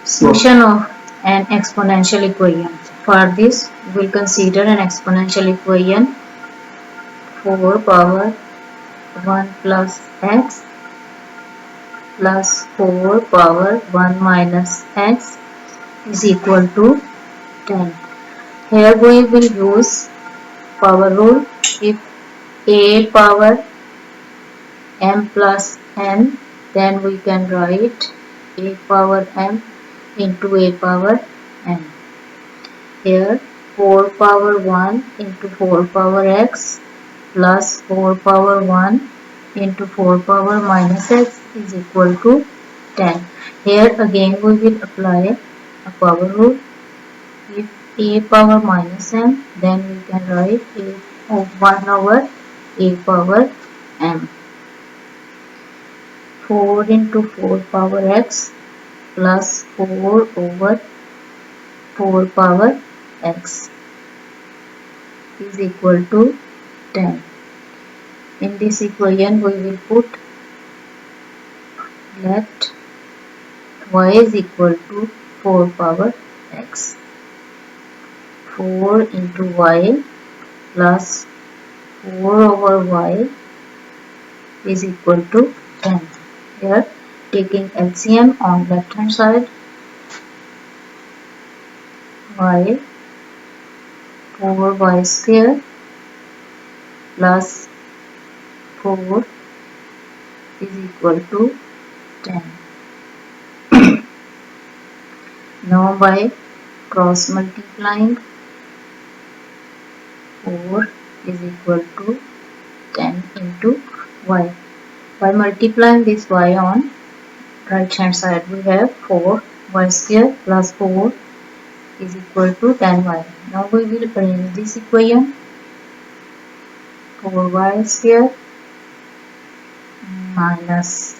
Solution of an exponential equation. For this, we will consider an exponential equation 4 power 1 plus x plus 4 power 1 minus x is equal to 10. Here we will use power rule. If a power m plus n, then we can write a power m into a power n. Here 4 power 1 into 4 power x plus 4 power 1 into 4 power minus x is equal to 10. Here again we will apply a power rule. If a power minus m, then we can write a of 1 over a power m. 4 into 4 power x plus 4 over 4 power x is equal to 10. In this equation we will put let y is equal to 4 power x. 4 into y plus 4 over y is equal to 10. Here taking LCM on left hand side, y 4y square plus 4 is equal to 10. Now by cross multiplying, 4 is equal to 10 into y. By multiplying this y on right hand side, we have 4y square plus 4 is equal to 10y. Now we will arrange this equation. 4y square minus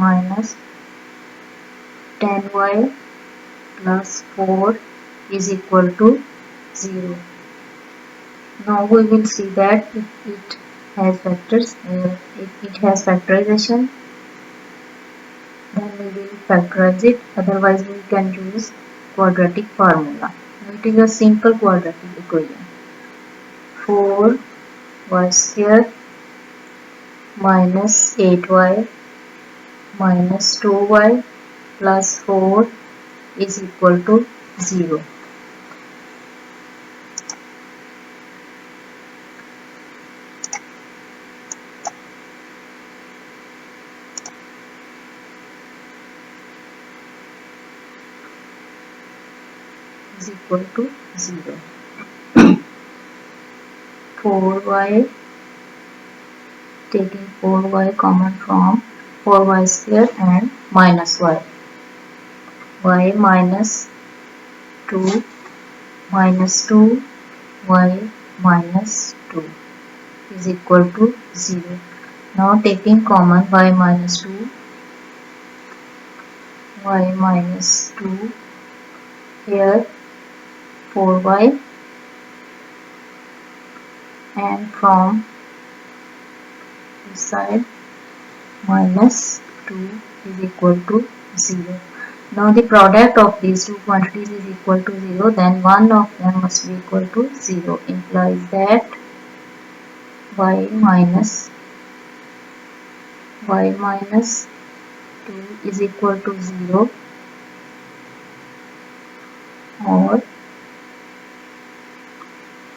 minus 10y plus 4 is equal to 0. Now we will see that if it has factors, if it has factorization, then we will factorize it. Otherwise we can use quadratic formula. It is a simple quadratic equation. 4y square minus 8y minus 2y plus 4 is equal to 0. Is equal to 0. 4y, taking 4y common from 4y square and minus y. Y minus 2 minus 2 y minus 2 is equal to 0. Now taking common y minus 2, y minus 2, here 4y, and from this side minus 2 is equal to 0. Now the product of these two quantities is equal to 0, then one of them must be equal to 0, implies that y minus 2 is equal to 0, or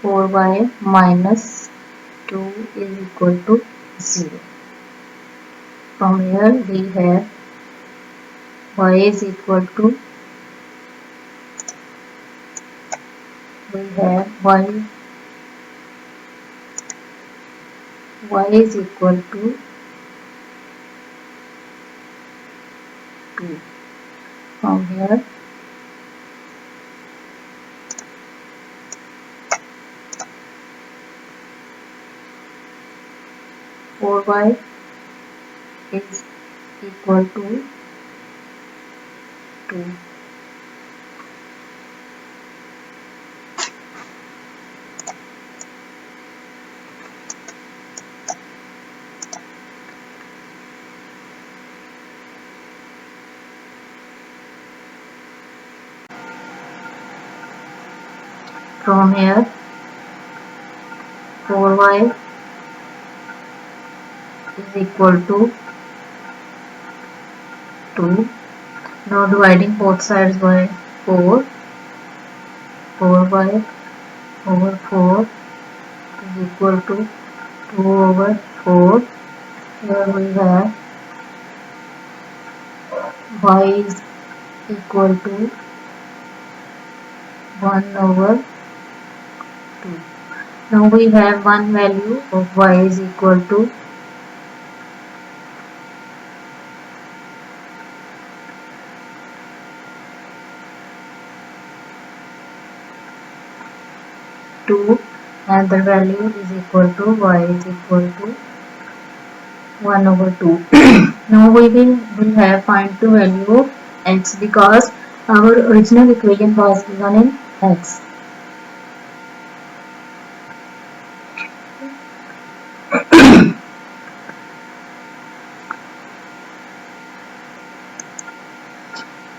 4y minus 2 is equal to 0. From here we have y is equal to, y is equal to 2. From here 4y is equal to 2. From here 4y is equal to 2. Now dividing both sides by 4. 4y over 4 is equal to 2 over 4. Here we have y is equal to 1 over 2. Now we have one value of y is equal to 2 and the value is equal to y is equal to 1 over 2. Now we will have find the value of x because our original equation was given in x.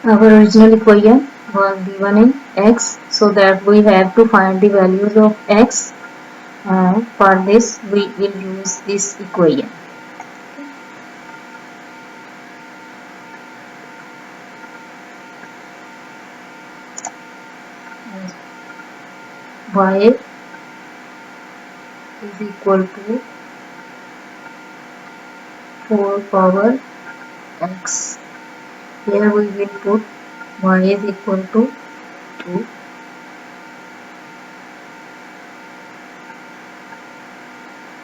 Our original equation was given in x, so that we have to find the values of x. For this we will use this equation. Y is equal to 4 power x. Here we will put y is equal to 2.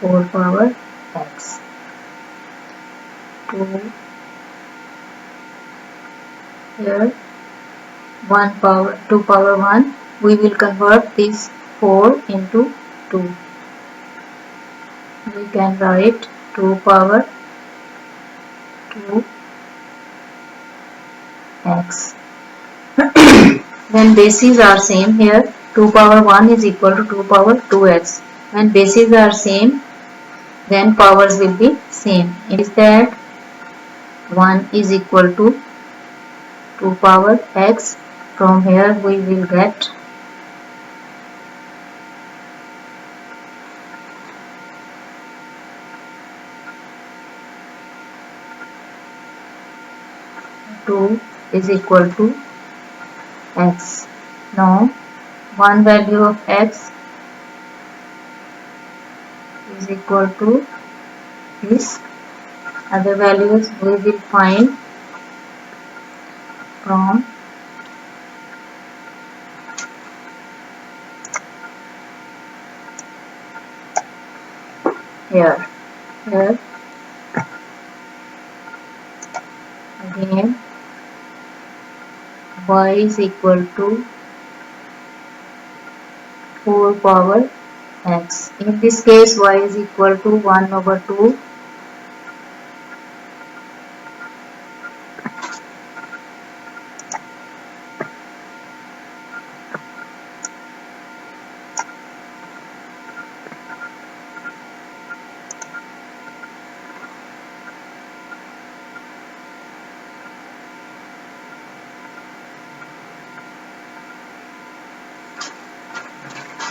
4 power x. 2. Here 2 power 1. We will convert this 4 into 2. We can write 2 power 2 x. When bases are same, here 2 power 1 is equal to 2 power 2x. When bases are same, then powers will be same. It is that 1 is equal to 2 power x. From here we will get 2 is equal to x. Now one value of x is equal to this. Other values we will find from here. Again y is equal to 4 power x. In this case y is equal to 1 over 2.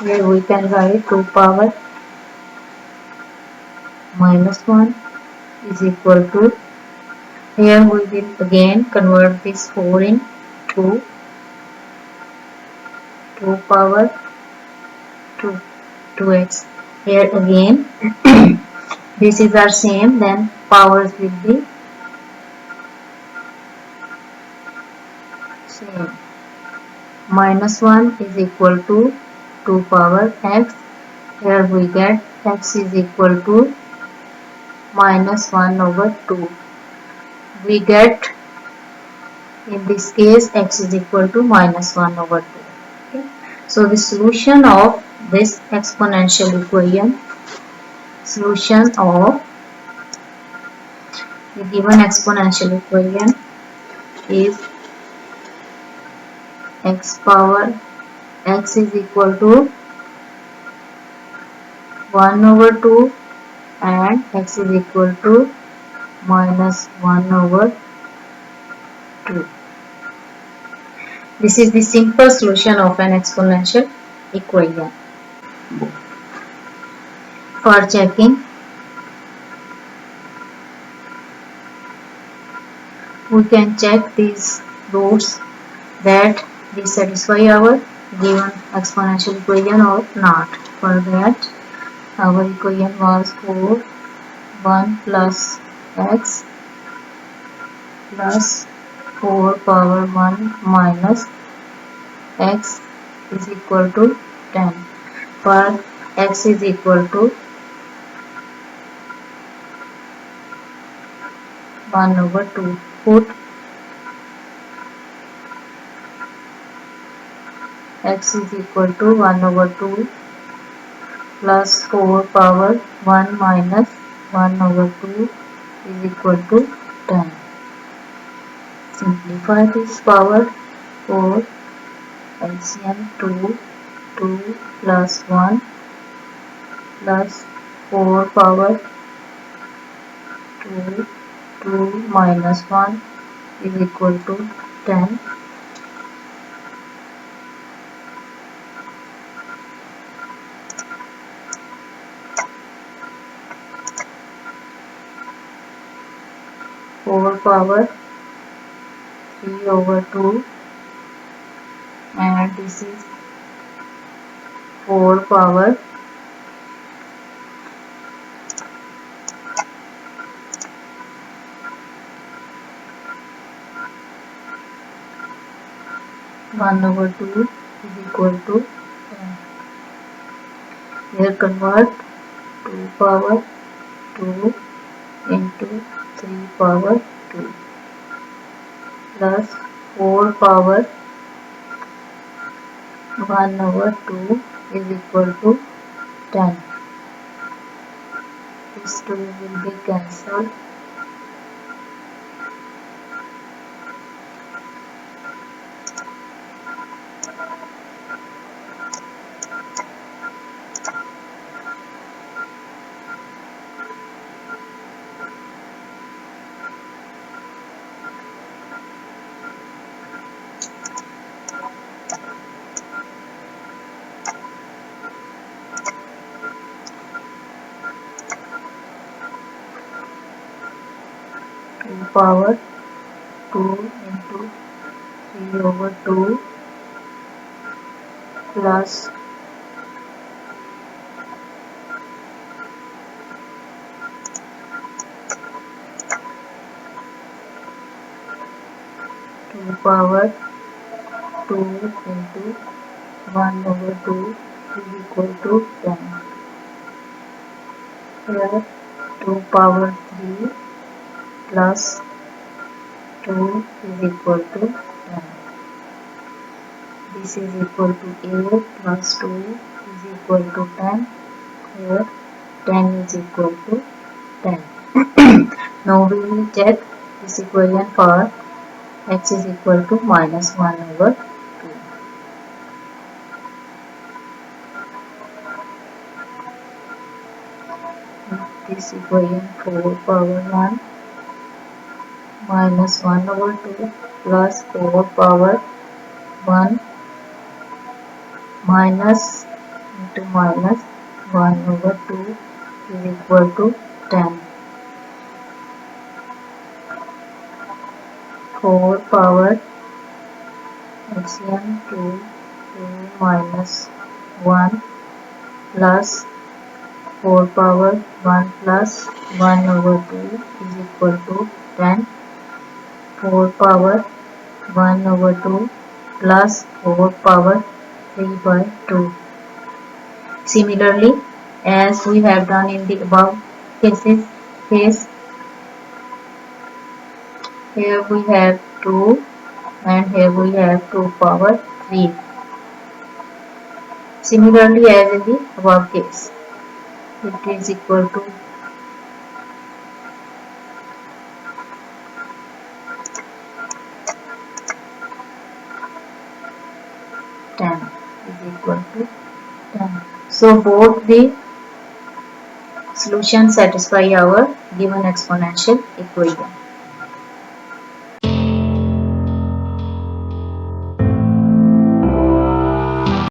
Here we can write 2 power minus 1 is equal to, here we will again convert this 4 in 2. 2 power 2x. Here again bases are same, then powers will be same. Minus 1 is equal to 2 power x. Here we get x is equal to minus 1 over 2. We get in this case x is equal to minus 1 over 2. Okay. So the solution of this exponential equation, solution of The given exponential equation is x power x is equal to 1 over 2 and x is equal to minus 1 over 2. This is the simple solution of an exponential equation. For checking, we can check these roots that they satisfy our given exponential equation or not. For that, our equation was 4 1 plus x plus 4 power 1 minus x is equal to 10. For x is equal to 1 over 2. Put x is equal to 1 over 2 plus 4 power 1 minus 1 over 2 is equal to 10. Simplify this power. 4 LCM 2 plus 1 plus 4 power 2 minus 1 is equal to 10. Four power 3 over 2 and this is 4 power 1 over 2 is equal to 10. Here convert 2 power 2 into 3 power 2 plus 4 power 1 over 2 is equal to 10. These two will be cancelled. 2 power 2 into 3 over 2 plus 2 power 2 into 1 over 2 is equal to 10. Here 2 power 3 plus 2 is equal to 10. This is equal to 8 plus 2 is equal to 10. Here 10 is equal to 10. Now we will check this equation for x is equal to minus 1 over 2. This equation 4 power 1 minus 1 over 2 plus 4 power 1 minus into minus 1 over 2 is equal to 10. 4 power LCM 2 minus 1 plus 4 power 1 plus 1 over 2 is equal to 10. 4 power 1 over 2 plus 4 power 3 by 2. Similarly, as we have done in the above case, here we have 2 and here we have 2 power 3. Similarly, as in the above case, it is equal to equal to 10. So both the solutions satisfy our given exponential equation.